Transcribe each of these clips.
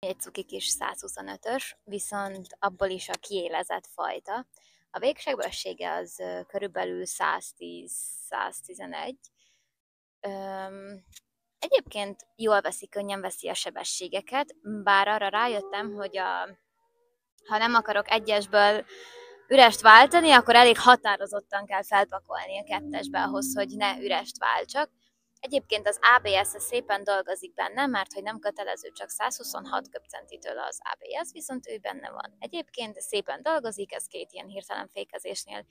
egy cuki kis 125-ös, viszont abból is a kiélezett fajta. A végsebessége az körülbelül 110-111. Egyébként jól veszi, könnyen veszi a sebességeket, bár arra rájöttem, hogy ha nem akarok egyesből ürest váltani, akkor elég határozottan kell felpakolni a kettesbe ahhoz, hogy ne ürest váltsak. Egyébként az ABS szépen dolgozik benne, mert hogy nem kötelező csak 126 köbcentitől az ABS, viszont ő benne van. Egyébként szépen dolgozik, ez két ilyen hirtelen fékezésnél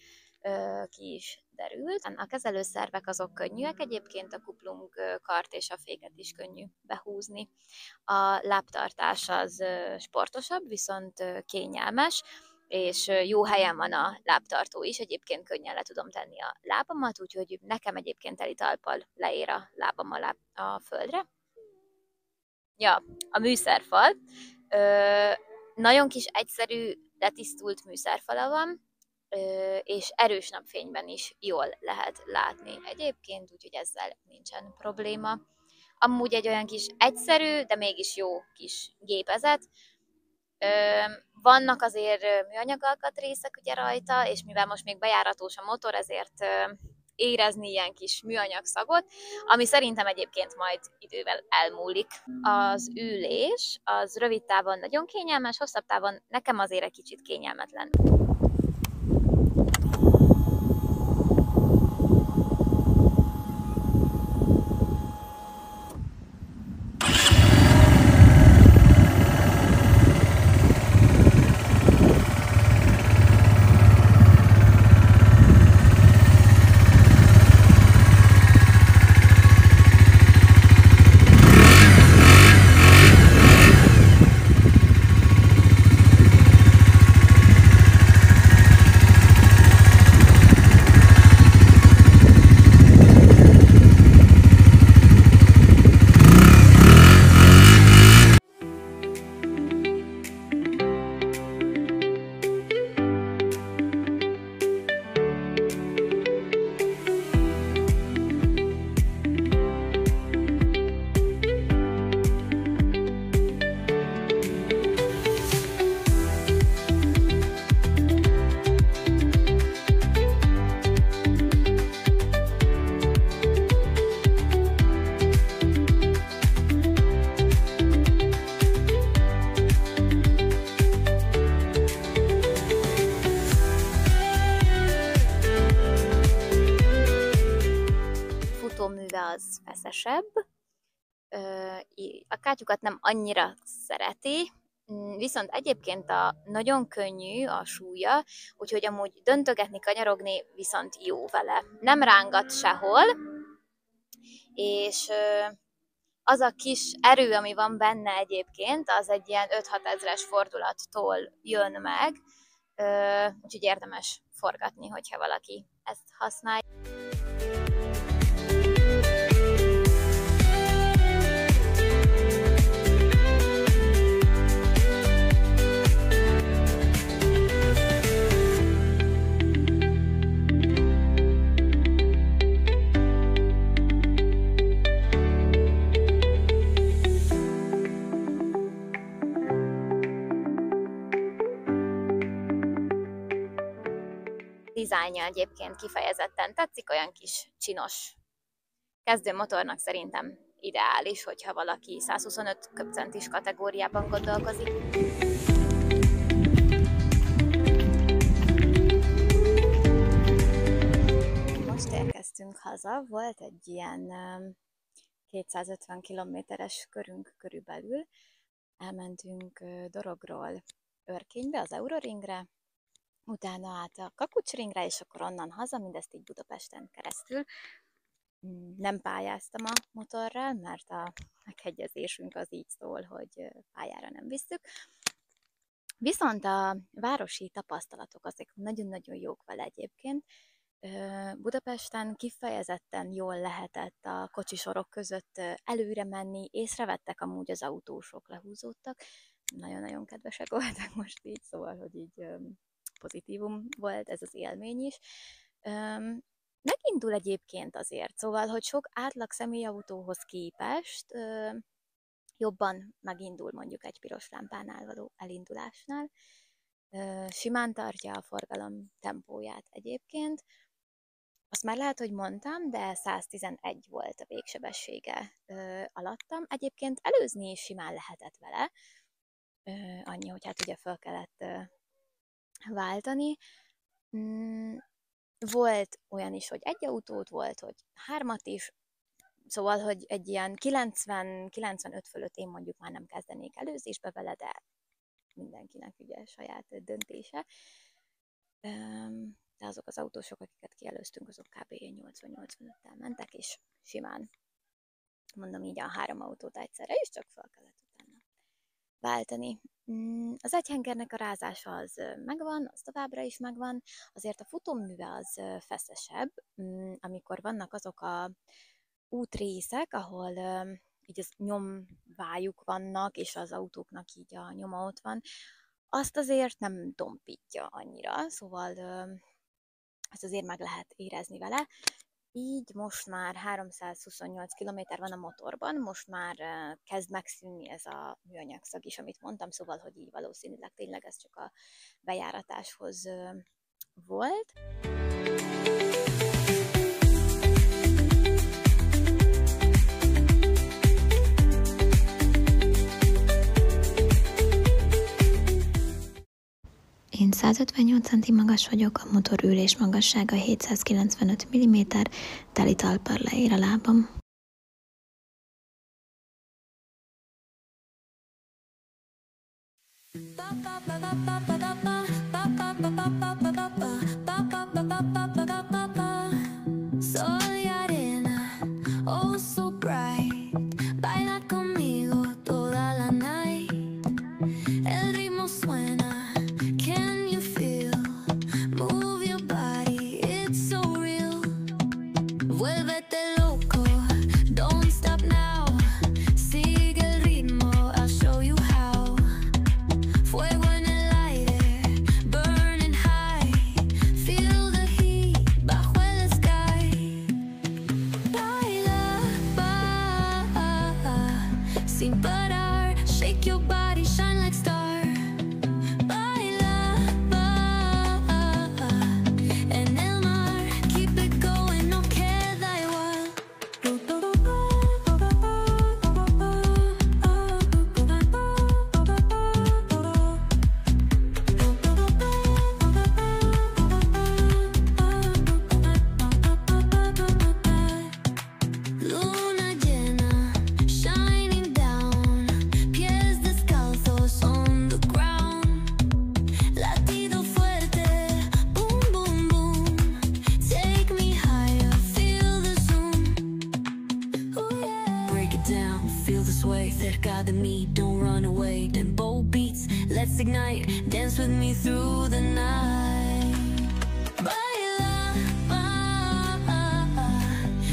ki is derült. A kezelőszervek azok könnyűek, egyébként a kuplung kart és a féket is könnyű behúzni. A lábtartás az sportosabb, viszont kényelmes, és jó helyen van a lábtartó is, egyébként könnyen le tudom tenni a lábamat, úgyhogy nekem egyébként teli talppal leér a lábam a földre. Ja, a műszerfal. Nagyon kis egyszerű, letisztult műszerfala van, és erős napfényben is jól lehet látni egyébként, úgyhogy ezzel nincsen probléma. Amúgy egy olyan kis egyszerű, de mégis jó kis gépezet. Vannak azért műanyag alkatrészek ugye rajta, és mivel most még bejáratós a motor, ezért érezni ilyen kis műanyag szagot, ami szerintem egyébként majd idővel elmúlik. Az ülés az rövid távon nagyon kényelmes, hosszabb távon nekem azért egy kicsit kényelmetlen. Az feszesebb. A kátyukat nem annyira szereti, viszont egyébként nagyon könnyű a súlya, úgyhogy amúgy döntögetni, kanyarogni viszont jó vele. Nem rángat sehol, és az a kis erő, ami van benne egyébként, az egy ilyen 5-6 ezres fordulattól jön meg, úgyhogy érdemes forgatni, hogyha valaki ezt használja. Dizájnja egyébként kifejezetten tetszik, olyan kis csinos kezdő motornak szerintem ideális, hogyha valaki 125 köbcentis kategóriában gondolkozik. Most érkeztünk haza, volt egy ilyen 250 kilométeres körünk körülbelül. Elmentünk Dorogról Örkénybe, az Euroringre, utána át a Kakucsringre, és akkor onnan haza, mindezt így Budapesten keresztül. Nem pályáztam a motorral, mert a meghegyezésünk az így szól, hogy pályára nem visszük. Viszont a városi tapasztalatok azok nagyon-nagyon jók vele egyébként. Budapesten kifejezetten jól lehetett a kocsisorok között előre menni, észrevettek amúgy az autósok, lehúzódtak. Nagyon-nagyon kedvesek voltak most így, szóval, hogy így pozitívum volt ez az élmény is. Megindul egyébként azért, szóval, hogy sok átlag személyautóhoz képest jobban megindul mondjuk egy piros lámpánál való elindulásnál. Simán tartja a forgalom tempóját egyébként. Azt már lehet, hogy mondtam, de 111 volt a végsebessége alattam. Egyébként előzni is simán lehetett vele, annyi, hogy hát ugye fel kellett váltani. Volt olyan is, hogy egy autót, volt, hogy 3 is, szóval, hogy egy ilyen 90-95 fölött én mondjuk már nem kezdenék előzésbe vele, de mindenkinek ugye saját döntése. De azok az autósok, akiket kielőztünk, azok kb. 80-85-tel mentek, és simán, mondom így, a 3 autót egyszerre, és csak fel kellett utána váltani. Az egyhengernek a rázása az megvan, az továbbra is megvan, azért a futóműve az feszesebb, amikor vannak azok a útrészek, ahol így az nyomvájuk vannak, és az autóknak így a nyoma ott van, azt azért nem tompítja annyira, szóval ezt azért meg lehet érezni vele. Így most már 328 km van a motorban, most már kezd megszűnni ez a műanyagszag is, amit mondtam, szóval, hogy így valószínűleg tényleg ez csak a bejáratáshoz volt. Én 158 cm magas vagyok, a motor ülés magassága 795 mm, teli talppal leér a lábam. Let's ignite, dance with me through the night. Baila,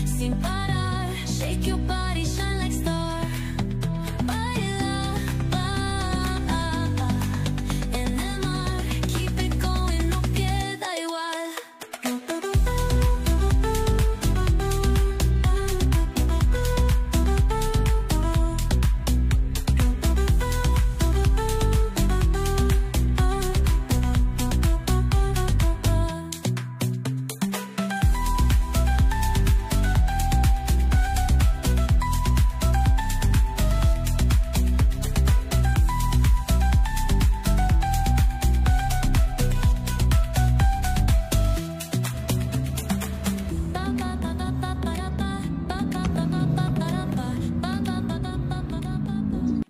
sin parar, shake your body, shine like star. Baila, en el mar, keep it going, no queda igual.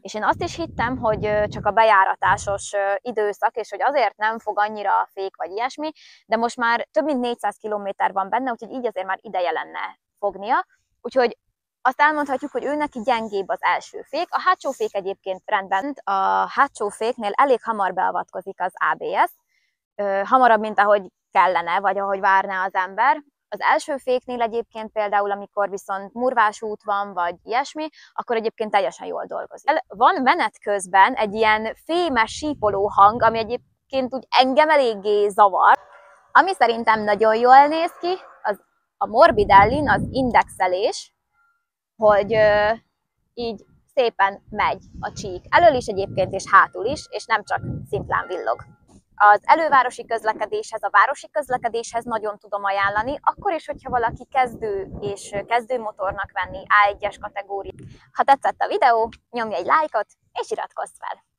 És én azt is hittem, hogy csak a bejáratásos időszak, és hogy azért nem fog annyira a fék vagy ilyesmi, de most már több mint 400 km van benne, úgyhogy így azért már ideje lenne fognia. Úgyhogy azt elmondhatjuk, hogy ő neki gyengébb az első fék. A hátsó fék egyébként rendben. A hátsó féknél elég hamar beavatkozik az ABS, hamarabb, mint ahogy kellene, vagy ahogy várná az ember. Az első féknél egyébként például, amikor viszont murvás út van, vagy ilyesmi, akkor egyébként teljesen jól dolgozik. Van menet közben egy ilyen fémes sípoló hang, ami egyébként úgy engem eléggé zavar. Ami szerintem nagyon jól néz ki, az a Morbidelli, az indexelés, hogy így szépen megy a csík. Elől is egyébként, és hátul is, és nem csak szimplán villog. Az elővárosi közlekedéshez, a városi közlekedéshez nagyon tudom ajánlani, akkor is, hogyha valaki kezdő és kezdőmotornak venni A1-es kategóriát. Ha tetszett a videó, nyomj egy lájkot, és iratkozz fel!